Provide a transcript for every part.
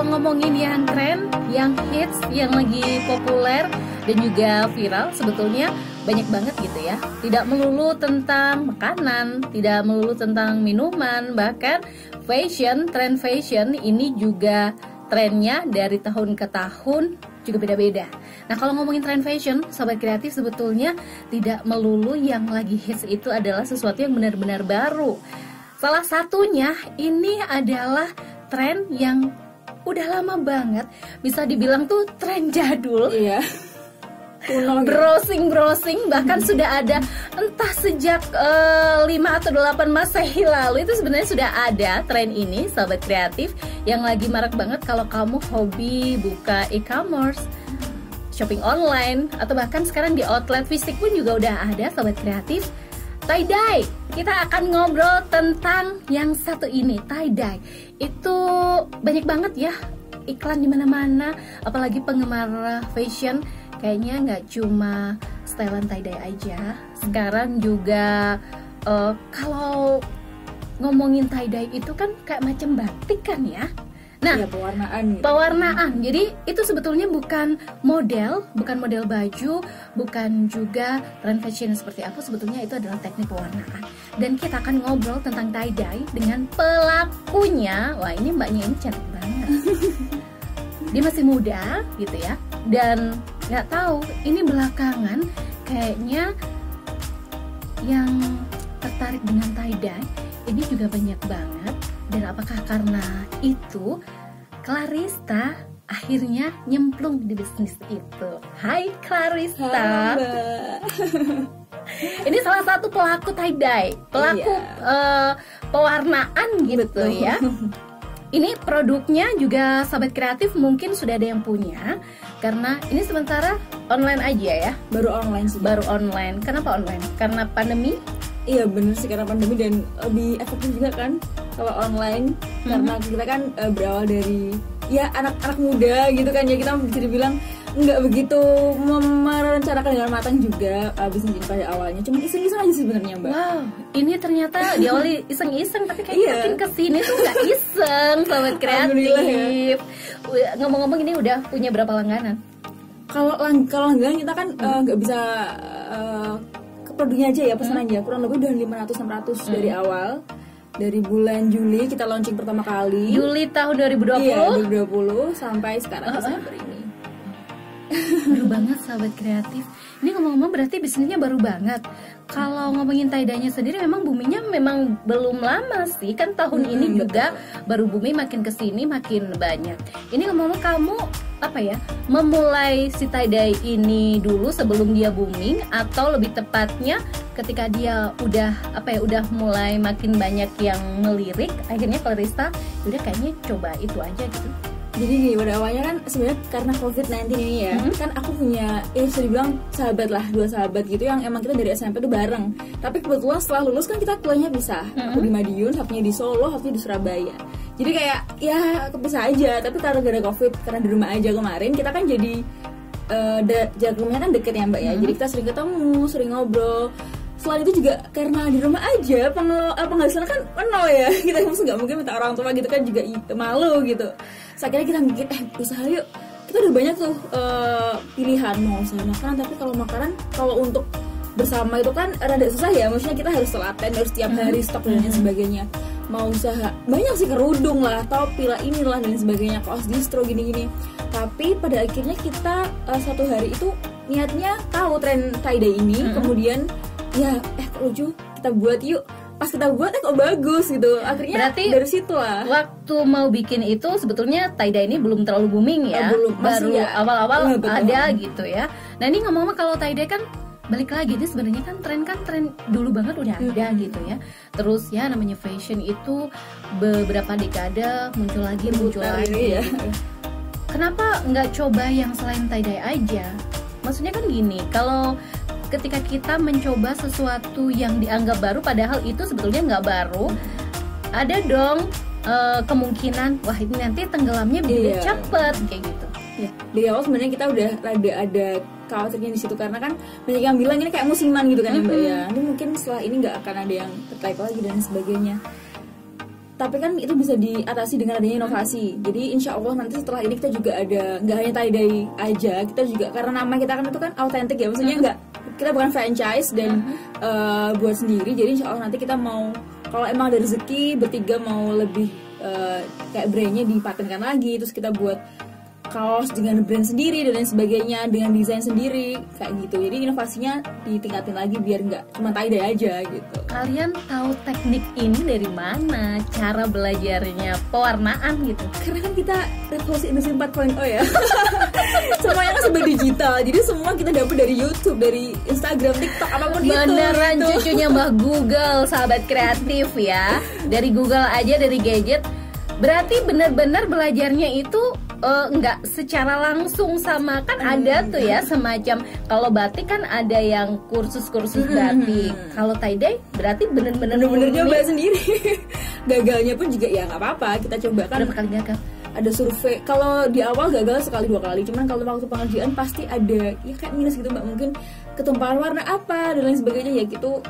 kalau ngomongin yang tren, yang hits, yang lagi populer dan juga viral, sebetulnya banyak banget gitu ya. Tidak melulu tentang makanan, tidak melulu tentang minuman, bahkan fashion, tren fashion ini juga trennya dari tahun ke tahun juga beda-beda. Nah, kalau ngomongin tren fashion, Sobat Kreatif, sebetulnya tidak melulu yang lagi hits itu adalah sesuatu yang benar-benar baru. Salah satunya ini adalah tren yang udah lama banget, bisa dibilang tuh tren jadul. Iya. Browsing bahkan sudah ada entah sejak 5 atau 8 Masehi lalu itu sebenarnya sudah ada tren ini, Sobat Kreatif, yang lagi marak banget kalau kamu hobi buka e-commerce, shopping online, atau bahkan sekarang di outlet fisik pun juga udah ada, Sobat Kreatif. Tie-dye. Kita akan ngobrol tentang yang satu ini, tie-dye. Itu banyak banget ya iklan di mana-mana, apalagi penggemar fashion. Kayaknya nggak cuma stylean tie-dye aja. Sekarang juga kalau ngomongin tie-dye itu kan kayak macam batik kan ya. Nah, ya, pewarnaan gitu. Pewarnaan. Jadi itu sebetulnya bukan model baju, bukan juga tren fashion seperti apa, sebetulnya itu adalah teknik pewarnaan. Dan kita akan ngobrol tentang tie-dye dengan pelakunya. Wah, ini mbaknya ini cantik banget. Dia masih muda gitu ya. Dan nggak tahu, ini belakangan kayaknya yang tertarik dengan tie-dye ini juga banyak banget. Dan apakah karena itu Clarista akhirnya nyemplung di bisnis itu? Hai Clarista. Halo, Mbak. Ini salah satu pelaku tie-dye, pelaku pewarnaan gitu. Betul. Ya. Ini produknya juga Sobat Kreatif mungkin sudah ada yang punya, karena ini sementara online aja ya. Baru online sih. Baru online. Kenapa online? Karena pandemi? Iya bener sih, karena pandemi dan lebih efektif juga kan kalau online. Karena kita kan berawal dari ya anak-anak muda gitu kan ya, kita bisa dibilang nggak begitu merencanakan dengan matang juga bisnis ini pada awalnya. Cuma iseng-iseng aja sih sebenarnya, Mbak. Wow, ini ternyata diawali iseng-iseng, tapi kayaknya makin kesini tuh nggak iseng, Sobat Kreatif. Ya. Ngomong-ngomong, ini udah punya berapa langganan? Kalau langganan kita kan nggak bisa produknya aja ya, pesan aja. Kurang lebih udah 500-600 dari awal. Dari bulan Juli kita launching pertama kali. Juli tahun 2020? Iya, 2020 sampai sekarang Desember ini. Baru banget, Sahabat Kreatif. Ini ngomong-ngomong berarti bisnisnya baru banget. Kalau ngomongin tie-dye-nya sendiri memang boomingnya memang belum lama sih. Kan tahun ini juga baru booming, makin kesini makin banyak. Ini ngomong-ngomong, kamu apa ya, memulai si tie-dye ini dulu sebelum dia booming, atau lebih tepatnya ketika dia udah udah mulai makin banyak yang melirik, akhirnya Clarista udah kayaknya coba itu aja gitu? Jadi gini, pada awalnya kan sebenarnya karena COVID-19 ini ya, kan aku punya, ya bisa dibilang sahabat lah, 2 sahabat gitu yang emang kita dari SMP tuh bareng. Tapi kebetulan setelah lulus kan kita kuliahnya pisah. Aku di Madiun, satunya di Solo, satunya di Surabaya. Jadi kayak ya kepisah aja. Tapi karena gara COVID, karena di rumah aja kemarin, kita kan jadi jadwalnya kan deket ya Mbak ya. Jadi kita sering ketemu, sering ngobrol. Selain itu juga karena di rumah aja penghasilan kan nol ya, kita nggak mungkin minta orang tua gitu kan, juga malu gitu. Akhirnya kita mikir usaha yuk. Kita udah banyak tuh pilihan, mau usaha makanan, tapi kalau makanan kalau untuk bersama itu kan rada susah ya, maksudnya kita harus telaten, harus tiap hari stok dan lain sebagainya. Mau usaha banyak sih, kerudung lah, topi lah, inilah dan sebagainya, kaos distro gini-gini. Tapi pada akhirnya kita satu hari itu niatnya tahu tren tie-dye ini, kemudian ya kok lucu, kita buat yuk. Pas kita buat kok bagus gitu. Akhirnya berarti dari situ lah. Waktu mau bikin itu sebetulnya tie-dye ini belum terlalu booming ya. Belum, baru ya, awal-awal ada gitu ya. Nah, ini ngomong-ngomong kalau tie-dye kan balik lagi, ini sebenarnya kan tren dulu banget udah ada gitu ya. Terus ya namanya fashion itu beberapa dekade muncul lagi ya. Kenapa nggak coba yang selain tie-dye aja? Maksudnya kan gini, kalau ketika kita mencoba sesuatu yang dianggap baru padahal itu sebetulnya nggak baru, ada dong kemungkinan wah ini nanti tenggelamnya bisa cepet kayak gitu. Ya, dari awal sebenarnya kita udah ada khawatirnya di situ, karena kan banyak yang bilang ini kayak musiman gitu kan Mbak ya. Ini mungkin setelah ini nggak akan ada yang tertarik lagi dan sebagainya. tapi kan itu bisa diatasi dengan adanya inovasi. Jadi insya Allah nanti setelah ini kita juga ada, nggak hanya tie-dye aja, kita juga karena nama kita kan itu kan autentik ya, maksudnya nggak, kita bukan franchise dan buat sendiri. Jadi insya Allah nanti kita mau, kalau emang ada rezeki bertiga mau lebih kayak brandnya dipatenkan lagi, terus kita buat kaos dengan brand sendiri dan lain sebagainya, dengan desain sendiri kayak gitu. Jadi inovasinya ditingkatin lagi biar nggak cuma tie-dye aja gitu. Kalian tahu teknik ini dari mana? Cara belajarnya pewarnaan gitu? Karena kan kita revolusi industri 4.0 ya. Semuanya kan serba digital. Jadi semua kita dapat dari YouTube, dari Instagram, TikTok, apapun itu. Beneran gitu. cucunya Mbah Google, sahabat kreatif ya. Dari Google aja, dari gadget. Berarti benar-benar belajarnya itu nggak secara langsung sama, kan ada tuh ya semacam, kalau batik kan ada yang kursus-kursus batik. Kalau tie-dye berarti bener-bener nyoba sendiri. Gagalnya pun juga ya nggak apa-apa, kita coba kan. Berapa kali gagal? Ada survei, kalau di awal gagal sekali 2 kali, cuman kalau waktu pengerjaan pasti ada ya kayak minus gitu mbak, mungkin ketumpahan warna apa dan lain sebagainya ya gitu.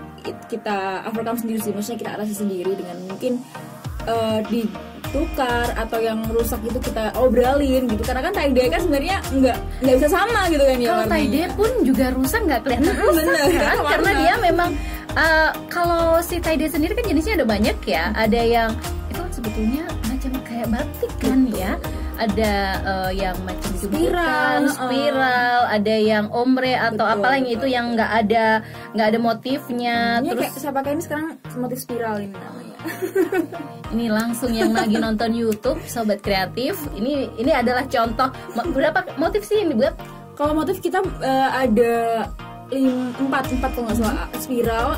Kita overcome sendiri sih, maksudnya kita atasi sendiri dengan mungkin ditukar atau yang rusak itu kita obrolin gitu, karena kan tie-dye kan sebenarnya nggak bisa sama gitu kan ya. Kalau tie-dye pun juga rusak nggak kelihatan rusak kan, karena dia memang kalau si tie-dye sendiri kan jenisnya ada banyak ya, ada yang itu kan sebetulnya macam kayak batik kan ya, ada yang macam spiral, ada yang ombre atau apalah yang itu yang nggak ada motifnya. Terus kayak saya pakai ini sekarang motif spiral ini namanya. Ini langsung yang lagi nonton YouTube sobat kreatif, ini adalah contoh. Berapa motif sih yang dibuat? Kalau motif kita ada 4 kalau nggak salah. Spiral,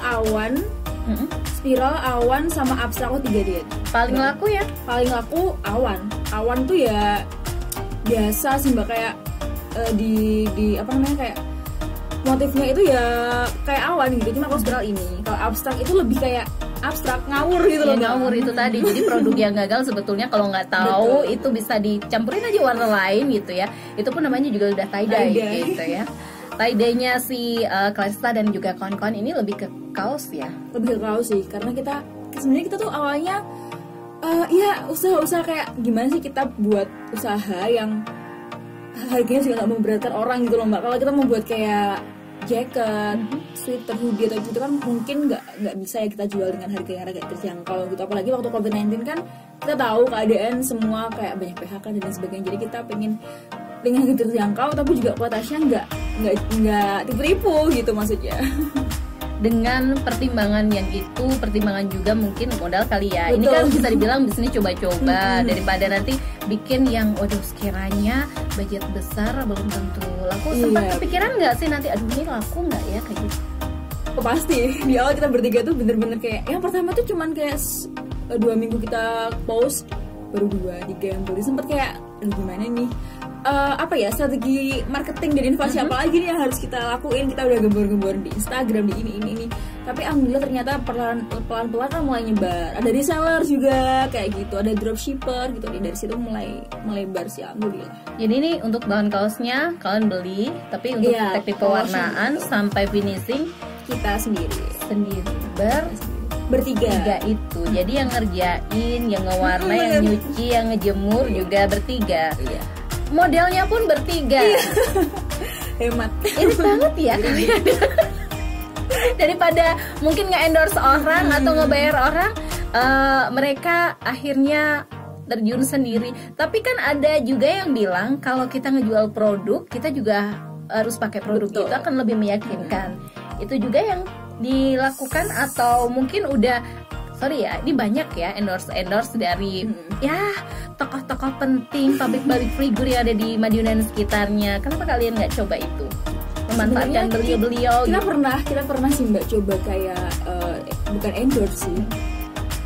awan sama abstrak, 3 dia. Paling laku ya? Paling laku awan tuh ya biasa sih mbak, kayak di apa namanya, kayak motifnya itu ya kayak awan gitu. Cuma kalau spiral ini, kalau abstrak itu lebih kayak abstrak ngawur gitu loh. Ngawur itu tadi. Jadi produk yang gagal sebetulnya kalau nggak tahu itu bisa dicampurin aja warna lain gitu ya. Itu pun namanya juga udah tie-dye gitu ya. Tie-dye-nya si Clarissa dan juga kawan-kawan ini lebih ke kaos ya. Lebih ke kaos sih, karena sebenarnya kita tuh awalnya ya usaha kayak gimana sih kita buat usaha yang harganya juga nggak memberatkan orang gitu loh mbak. Kalau kita mau buat kayak jaket, sweater, hoodie atau gitu kan mungkin nggak bisa ya kita jual dengan harga yang agak terjangkau gitu. Apalagi waktu COVID-19 kan kita tahu keadaan semua kayak banyak PHK dan lain sebagainya. Jadi kita pengen dengan harga terjangkau tapi juga kualitasnya nggak tipu-tipu gitu maksudnya. Dengan pertimbangan yang itu, pertimbangan juga mungkin modal kali ya. Betul. Ini kan bisa dibilang bisnis coba-coba daripada nanti bikin yang waduh sekiranya budget besar belum tentu laku. Sempat kepikiran nggak sih nanti aduh ini laku nggak ya kayak gitu? Oh, pasti di awal kita bertiga tuh bener-bener kayak yang pertama tuh cuman kayak 2 minggu kita post, baru 2-3 yang beli. Sempet kayak gimana nih apa ya, strategi marketing dan inovasi apa lagi nih yang harus kita lakuin. Kita udah gembor-gembor di Instagram, di ini, tapi alhamdulillah ternyata pelan-pelan kan mulai nyebar. Ada reseller juga kayak gitu, ada dropshipper gitu. Dari situ mulai melebar sih alhamdulillah. Jadi ini untuk bahan kaosnya kalian beli, tapi untuk teknik pewarnaan sampai finishing kita sendiri bertiga itu. Jadi yang ngerjain, yang ngewarna, yang nyuci, yang ngejemur juga bertiga. Modelnya pun bertiga. Hemat banget ya kalian. Daripada mungkin nge-endorse orang atau ngebayar orang, mereka akhirnya terjun sendiri. Tapi kan ada juga yang bilang kalau kita ngejual produk, kita juga harus pakai produk itu akan lebih meyakinkan. Itu juga yang dilakukan atau mungkin udah ini banyak ya endorse dari ya tokoh-tokoh penting, pabrik figur yang ada di Madiun dan sekitarnya. Kenapa kalian nggak coba itu? Memanfaatkan beliau-beliau. Kita pernah sih mbak coba kayak bukan endorse sih.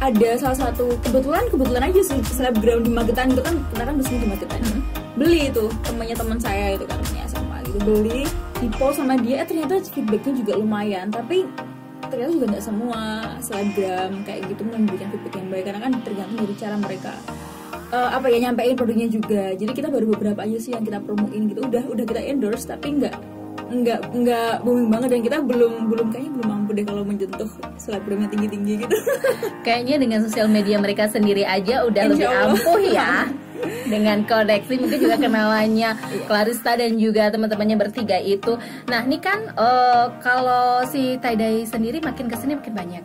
Ada salah satu kebetulan aja sih selebgram di Magetan itu kan, kita kan bisnis di Magetan. Beli itu teman saya itu kan punya SMA gitu, beli di post sama dia, ternyata feedbacknya juga lumayan, tapi ternyata juga nggak semua selebgram kayak gitu memberikan feedback yang baik, karena kan tergantung dari cara mereka nyampein produknya juga. Jadi kita baru beberapa aja sih yang kita promoin gitu, udah kita endorse tapi nggak nggak booming banget, dan kita belum kayaknya belum mampu deh kalau menyentuh selebgram yang tinggi gitu. Kayaknya dengan sosial media mereka sendiri aja udah Insya lebih Allah. ampuh ya. Dengan koneksi mungkin juga kenalannya Clarista dan juga teman-temannya bertiga itu. Nah ini kan kalau si tie-dye sendiri makin kesini makin banyak.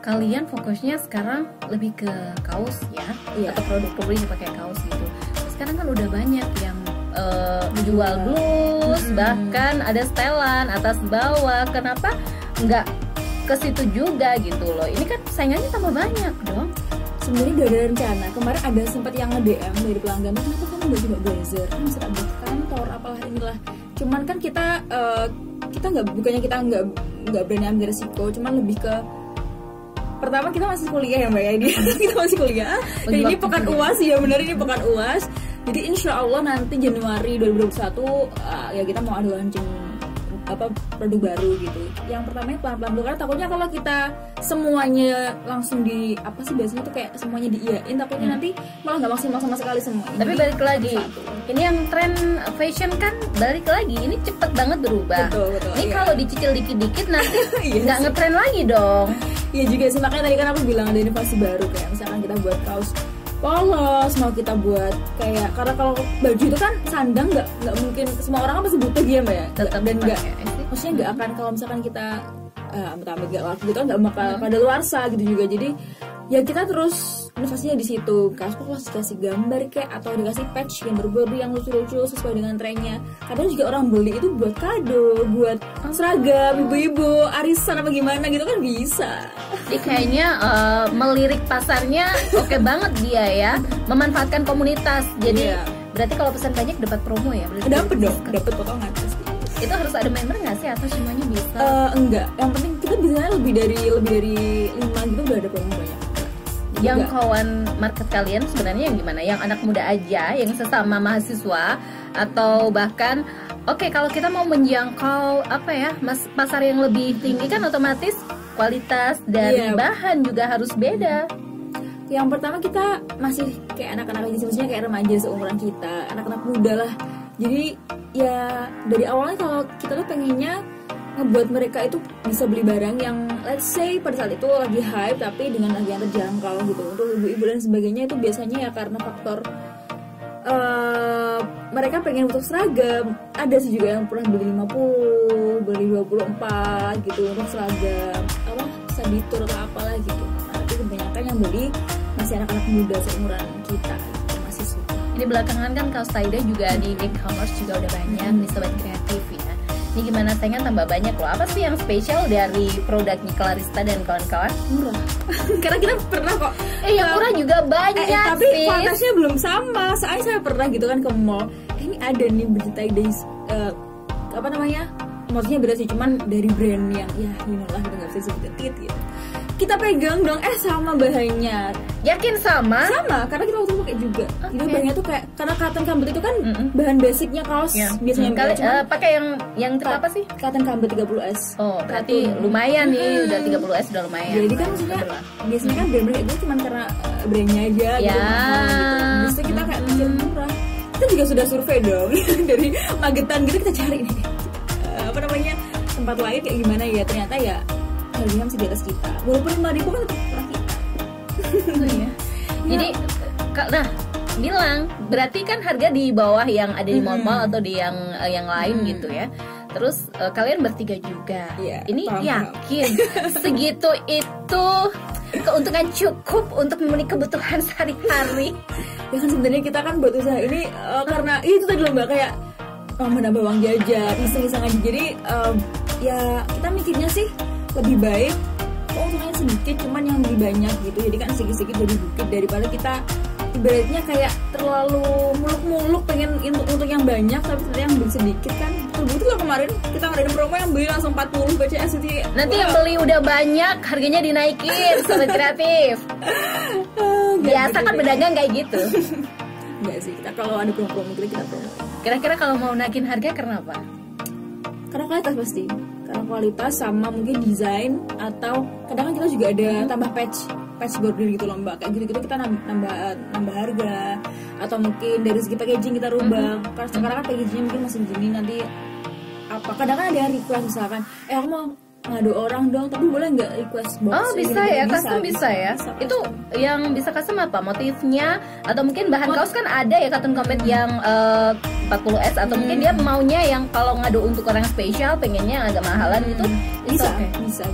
Kalian fokusnya sekarang lebih ke kaos ya, Iya. atau produk yang pakai kaos gitu. Sekarang kan udah banyak yang jual blus, bahkan ada setelan atas bawah. Kenapa nggak ke situ juga gitu loh? Ini kan saingannya tambah banyak dong. Sebenarnya udah ada rencana. Kemarin ada sempat yang nge-DM dari pelanggan, kenapa kamu nggak coba blazer? Kan bisa buat kantor, apalah inilah. Cuman kan kita bukannya kita nggak berani ambil resiko, cuman lebih ke pertama kita masih kuliah ya mbak ya, ini kita masih kuliah. Dan ini pekan UAS ya, benar ini pekan UAS. Jadi insya Allah nanti Januari 2021 ya kita mau ada launching produk baru gitu. Yang pertamanya pelan-pelan dulu, karena takutnya kalau kita semuanya langsung di apa sih biasanya tuh kayak semuanya diiyain, takutnya nanti malah nggak maksimal sama sekali semua. Tapi balik lagi, ini yang tren fashion kan balik lagi, ini cepet banget berubah. Betul, Ini iya. kalau dicicil dikit-dikit nanti Iya nggak sih. ngetren lagi dong. Iya juga sih, makanya tadi kan aku bilang ada inovasi baru, kayak misalkan kita buat kaos polos, mau kita buat kayak, karena kalau baju itu kan sandang nggak mungkin semua orang kan pasti butuh dia mbak ya. Tetap Dan nggak, pakai sih. maksudnya nggak akan kalau misalkan kita amit-amit nggak laku gitu kan nggak bakal pada luarsa gitu juga. Jadi ya kita terus inovasinya di situ, kaos polos dikasih gambar kayak atau dikasih patch yang baru-baru yang lucu-lucu sesuai dengan trennya. Kadang juga orang beli itu buat kado, buat seragam ibu-ibu arisan apa gimana gitu kan bisa. Jadi kayaknya melirik pasarnya oke banget dia ya, memanfaatkan komunitas. Jadi Iya. berarti kalau pesan banyak dapat promo ya? Berarti Dapet dong, dapet potongan pasti. Itu harus ada member nggak sih atau semuanya bisa? Enggak, yang penting kita biasanya lebih dari 5 gitu udah ada promo banyak. Jadi Jangkauan market kalian sebenarnya yang gimana? Yang anak muda aja, yang sesama mahasiswa, atau bahkan oke kalau kita mau menjangkau apa ya pasar yang lebih tinggi kan otomatis kualitas dari Iya. bahan juga harus beda. yang pertama kita masih kayak anak-anak aja, maksudnya kayak remaja seumuran kita, anak-anak muda lah. Jadi ya dari awalnya kalau kita tuh pengennya ngebuat mereka itu bisa beli barang yang let's say pada saat itu lagi hype tapi dengan harga yang terjangkau gitu. Untuk ibu-ibu dan sebagainya itu biasanya ya karena faktor mereka pengen untuk seragam. Ada sih juga yang pernah beli 50, beli 24 gitu untuk seragam apa saditur atau apalah gitu. Nah, tapi kebanyakan yang beli masih anak-anak muda seumuran kita gitu, masih suka. Ini belakangan kan kaos tie-dye juga di e-commerce juga udah banyak di Sobat Kreatif ya. Ini gimana saingan tambah banyak loh. Apa sih yang spesial dari produknya Clarista dan kawan-kawan? Murah. Karena kita pernah kok. Yang murah juga banyak Tapi sih. kualitasnya belum sama. Soalnya saya pernah gitu kan ke mall. Ini ada nih baju tie-dye apa namanya? Maksudnya beda sih, cuman dari brand yang ya you know lah gitu, nggak bisa disebut tit gitu. Kita pegang dong, sama bahannya. Yakin sama? Sama, karena kita waktu itu pakai juga. Jadi Oke. bahannya tuh kayak, karena cotton camlet itu kan bahan basicnya kaos biasanya Kali, cuman pakai yang tipe apa sih? cotton camlet 30S. Oh, berarti lumayan nih, udah 30S udah lumayan. Jadi kan maksudnya biasanya kan brand-brand kayak gitu cuma karena brandnya aja gitu, Ya. mahal gitu. Biasanya kita kayak mikir murah. Kita juga sudah survei dong dari Magetan gitu, kita cari nih apa namanya tempat lain kayak gimana ya, ternyata ya harganya masih di atas kita. Walaupun 5.000 kan tetap murah kita. Iya. Jadi nah bilang berarti kan harga di bawah yang ada di mall-mall atau di yang lain gitu ya. Terus kalian bertiga juga. Iya, Ini paham. yakin segitu itu keuntungan cukup untuk memenuhi kebutuhan sehari-hari? Ya kan sebenarnya kita kan buat usaha ini karena itu tadi loh mbak, kayak menambah uang jajan, iseng-iseng aja. Jadi ya kita mikirnya sih lebih baik keuntungannya sedikit cuman yang lebih banyak gitu. Jadi kan sedikit-sedikit jadi bukit, daripada kita ibaratnya kayak terlalu muluk-muluk pengen untuk yang banyak tapi ternyata yang beli sedikit kan. Terbukti loh kemarin kita ngadain promo yang beli langsung 40 BCS itu. Nanti yang beli udah banyak harganya dinaikin, Sobat Kreatif. Biasa kan pedagang kayak gitu. Enggak sih, kita kalau ada promo-promo kita promo. Kira-kira kalau mau naikin harga kenapa? Karena kualitas pasti, karena kualitas sama mungkin desain, atau kadang kan kita juga ada tambah patch border gitu loh mbak, kayak gitu-gitu kita nambah harga, atau mungkin dari segi packaging kita rubah. Karena sekarang kan packagingnya mungkin masih begini, nanti apa. Kadang kan ada yang request misalkan aku mau ngadu orang dong, tapi boleh nggak request box? Oh bisa ya, custom bisa ya. Itu yang bisa custom apa? Motifnya atau mungkin bahan kaos kan ada ya cotton combat yang 40S atau mungkin dia maunya yang kalau ngadu untuk orang spesial pengennya yang agak mahalan gitu. Bisa,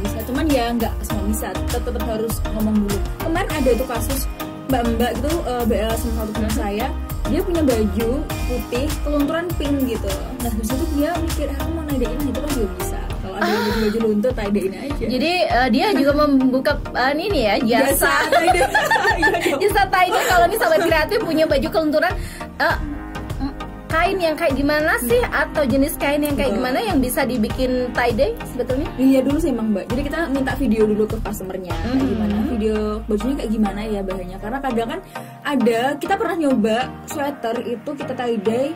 bisa. Cuman ya nggak semua bisa, tetap harus ngomong dulu. Kemarin ada tuh kasus mbak gitu, BL sama satu teman saya, dia punya baju putih kelunturan pink gitu. Nah terus itu dia mikir aku mau naidain, itu kan juga bisa. Kalau ada baju luntur taidain aja. Jadi dia juga membuka ini ya jasa jasa tie-dye. Kalau nih sahabat kreatif punya baju kelunturan, kain yang kayak gimana sih atau jenis kain yang kayak gimana yang bisa dibikin tie-dye sebetulnya? Iya dulu sih emang Mbak. Jadi kita minta video dulu ke customernya kayak gimana, video bajunya kayak gimana ya bahannya. Karena kadang kan ada, kita pernah nyoba sweater itu kita tie-dye,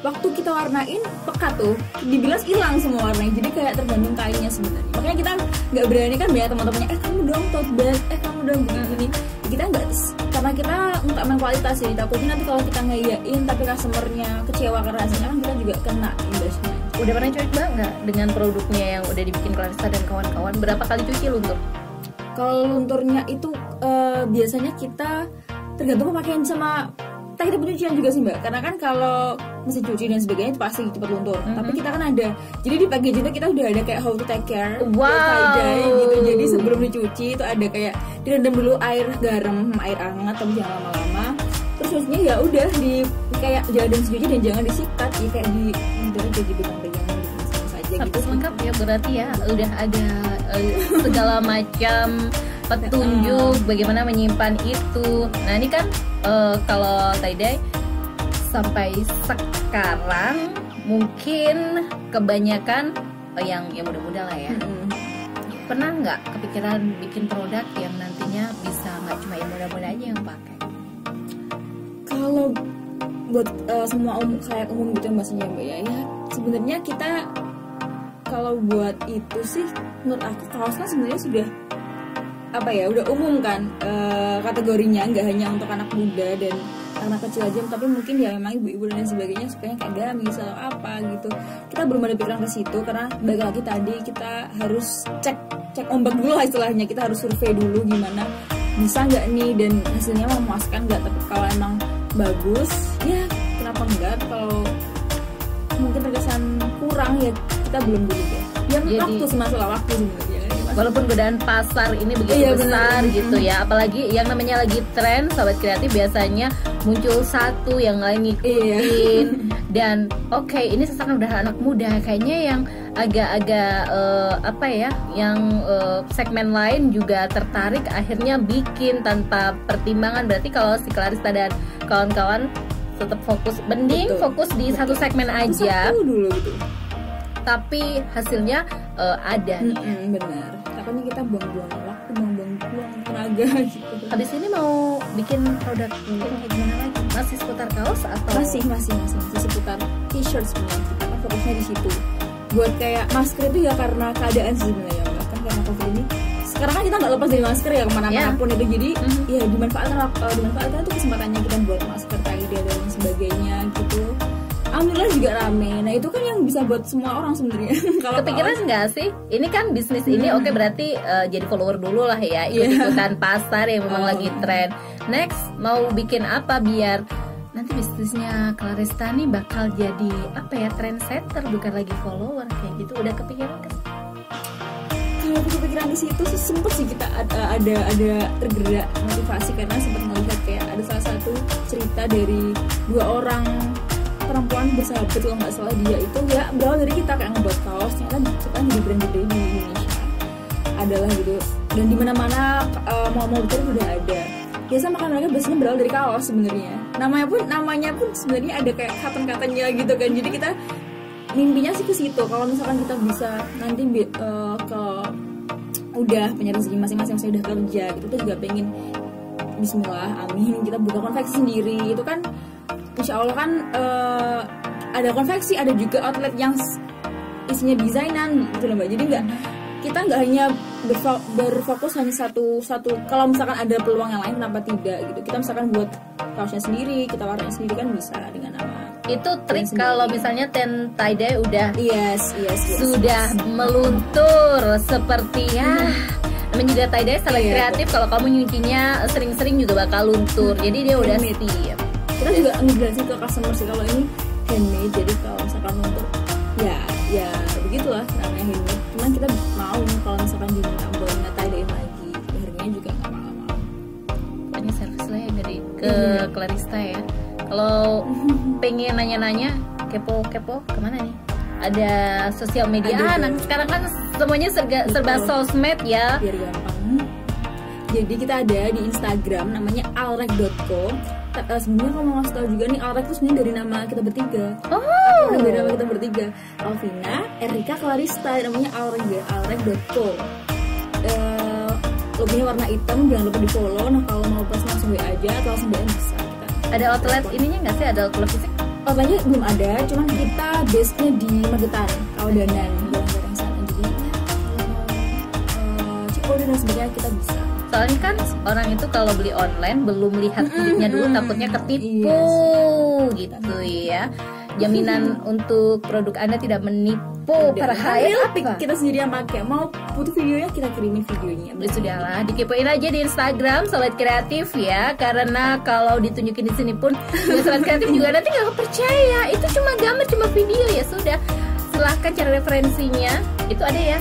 waktu kita warnain pekat tuh, dibilas hilang semua warnanya. Jadi kayak tergantung kainnya sebenarnya. Makanya kita nggak berani kan banyak teman-temannya, kamu dong tote bag, kamu dong begini. Kita nggak, karena kita nggak main kualitas ya, takutnya nanti kalau kita ngayain tapi customernya kecewa karena hasilnya kan kita juga kena imbasnya. Udah pernah coba nggak dengan produknya yang udah dibikin Clarissa dan kawan-kawan? Berapa kali cuci luntur? Kalau lunturnya itu biasanya kita tergantung pemakaian sama teknik pencucian juga sih Mbak. Karena kan kalau mesin cuci dan sebagainya itu pasti cepat luntur. Tapi kita kan ada, jadi di packaging itu kita udah ada kayak how to take care, tie-dye gitu. Jadi sebelum dicuci itu ada kayak direndam dulu air garam, air hangat, tapi jangan lama-lama. Terus cucinya ya udah di kayak jangan dicuci dan jangan disikat, ya kayak di udah jadi pegang-pegangan gitu saja gitu. Lengkap ya berarti ya, udah ada segala macam petunjuk bagaimana menyimpan itu. Nah ini kan kalau tie-dye sampai sekarang mungkin kebanyakan yang muda-muda lah ya. Pernah nggak kepikiran bikin produk yang nantinya bisa nggak cuma yang muda-muda aja yang pakai? Kalau buat semua kayak umum gitu maksudnya Mbak ya sebenarnya kita kalau buat itu sih menurut aku kaos kan sebenarnya sudah apa ya, udah umum kan kategorinya, nggak hanya untuk anak muda dan anak kecil aja, tapi mungkin ya memang ibu-ibu dan sebagainya sukanya kayak gamis atau apa gitu. Kita belum ada pikiran ke situ karena balik lagi tadi kita harus cek ombak dulu lah istilahnya, kita harus survei dulu gimana bisa nggak nih dan hasilnya memuaskan nggak. Tapi kalau emang bagus ya kenapa enggak, kalau mungkin terkesan kurang ya kita belum dulu ya. Jadi, waktu sih masalah waktu sebenarnya. Walaupun godaan pasar ini begitu besar gitu ya, apalagi yang namanya lagi tren, sahabat kreatif biasanya muncul satu yang lain ngikutin. Dan oke, ini sekarang udah anak muda, kayaknya yang agak-agak apa ya, yang segmen lain juga tertarik, akhirnya bikin tanpa pertimbangan. Berarti kalau si Clarissa dan kawan-kawan tetap fokus, mending fokus di satu segmen aja. Satu dulu gitu. Tapi hasilnya ada nih. Benar. Takutnya kita buang-buang waktu, buang-buang tenaga gitu. Habis ini mau bikin produk mungkin kayak gimana lagi? Masih seputar kaos atau? Masih seputar t-shirt sebenarnya. Kita kan fokusnya di situ. Buat kayak masker itu ya karena keadaan sebenarnya, kan karena COVID ini. Sekarang kan kita nggak lepas dari masker ya kemana-mana pun itu. Jadi ya dimanfaatkan itu kesempatannya kita buat masker, tie-dye dan sebagainya gitu. Alhamdulillah juga rame. Nah itu kan yang bisa buat semua orang sebenarnya. Kepikiran nggak sih? Ini kan bisnis ini oke, berarti jadi follower dulu lah ya, ikut-ikutan pasar yang memang lagi tren. Next mau bikin apa biar nanti bisnisnya Clarissa nih bakal jadi apa ya, trendsetter bukan lagi follower kayak gitu. Udah kepikiran kan? Kalau kepikiran di situ sih sempet sih kita ada tergerak motivasi karena sempat melihat kayak ada salah satu cerita dari 2 orang perempuan bersahabat kalau nggak salah, dia itu ya berawal dari kita kayak ngebuat kaos, ternyata kita jadi brand gede di Indonesia adalah gitu, dan di mana-mana mau betul udah ada. Biasa makan mereka biasanya berawal dari kaos sebenarnya. Namanya pun sebenarnya ada kayak kata-katanya gitu kan. Jadi kita mimpinya sih ke situ. Kalau misalkan kita bisa nanti ke udah punya rezeki masing-masing, saya udah kerja gitu, kita juga pengen bismillah amin kita buka konveksi sendiri. Itu kan insya Allah kan ada konveksi, ada juga outlet yang isinya desainan gitu loh Mbak. Jadi kita nggak hanya berfokus hanya satu. Kalau misalkan ada peluang yang lain kenapa tidak gitu. Kita misalkan buat kaosnya sendiri, kita warnanya sendiri kan bisa dengan nama Itu trik kalau misalnya ten tie dye udah Yes. sudah meluntur seperti ya. Namanya juga tie dye sangat kreatif. Kalau kamu nyucinya sering-sering juga bakal luntur. Jadi dia udah siap. Kita juga ngejelasin ke customer sih kalau ini handmade. Jadi kalau misalkan untuk ya begitulah namanya handmade. Cuman kita mau kalau misalkan diminta buat tie dye lagi, harganya juga nggak mahal-mahal. Pokoknya service lah ya dari ke Clarista ya. Kalau pengen nanya-nanya, kepo kemana nih? Ada sosial media. Sekarang kan semuanya serba sosmed ya. Biar gampang. Jadi kita ada di Instagram namanya alrek.co. Sebenarnya kalau mau ngasih tahu juga nih, Alrek itu sebenarnya dari nama kita bertiga. Dari nama kita bertiga, Alvina, Erika, Clarista. Namanya alrek.co. Logonya warna hitam, jangan lupa di follow. Nah kalau mau pas langsung WA aja atau langsung DM bisa. Ada outlet ininya nggak sih? Ada outlet fisik? Outletnya belum ada, cuman kita base-nya di Magetan, Kawedanan, barang-barang sana. Jadi cek order dan sebagainya kita bisa. Soalnya kan orang itu kalau beli online belum lihat kulitnya dulu, takutnya ketipu gitu ya. Jaminan untuk produk Anda tidak menipu perhaya apa? Kita sendiri yang pakai. Mau butuh videonya kita kirimin videonya. Sudahlah, dikepoin aja di Instagram Sobat Kreatif ya. Karena kalau ditunjukin di sini pun Sobat Kreatif juga nanti nggak percaya. Itu cuma gambar, cuma video ya sudah. Silahkan cari referensinya. Itu ada ya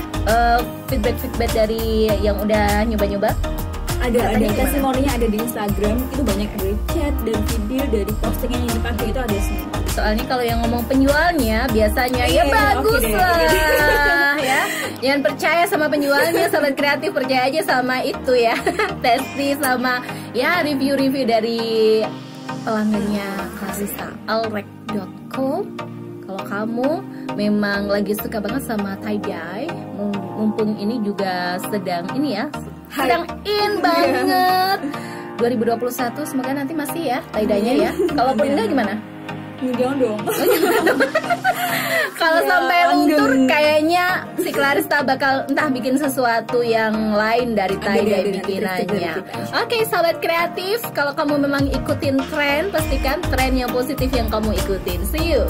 feedback dari yang udah nyoba-nyoba. Ada testimoninya ada di Instagram. Itu banyak dari chat, dari video, dari postingan yang dipakai itu ada semua. Soalnya kalau yang ngomong penjualnya biasanya ya bagus lah ya. Jangan percaya sama penjualnya, Sobat Kreatif, percaya aja sama itu ya. Testi sama ya review-review dari pelanggannya Clarista, alrek.co. Kalau kamu memang lagi suka banget sama tie dye, mumpung ini juga sedang ini ya, sedang in banget 2021, semoga nanti masih ya tie dye-nya ya. Kalaupun enggak gimana? Jangan dong. Kalau sampai luntur kayaknya si Clarista bakal entah bikin sesuatu yang lain dari tie dye bikinannya. Oke, Sobat Kreatif, kalau kamu memang ikutin tren, pastikan tren yang positif yang kamu ikutin. See you.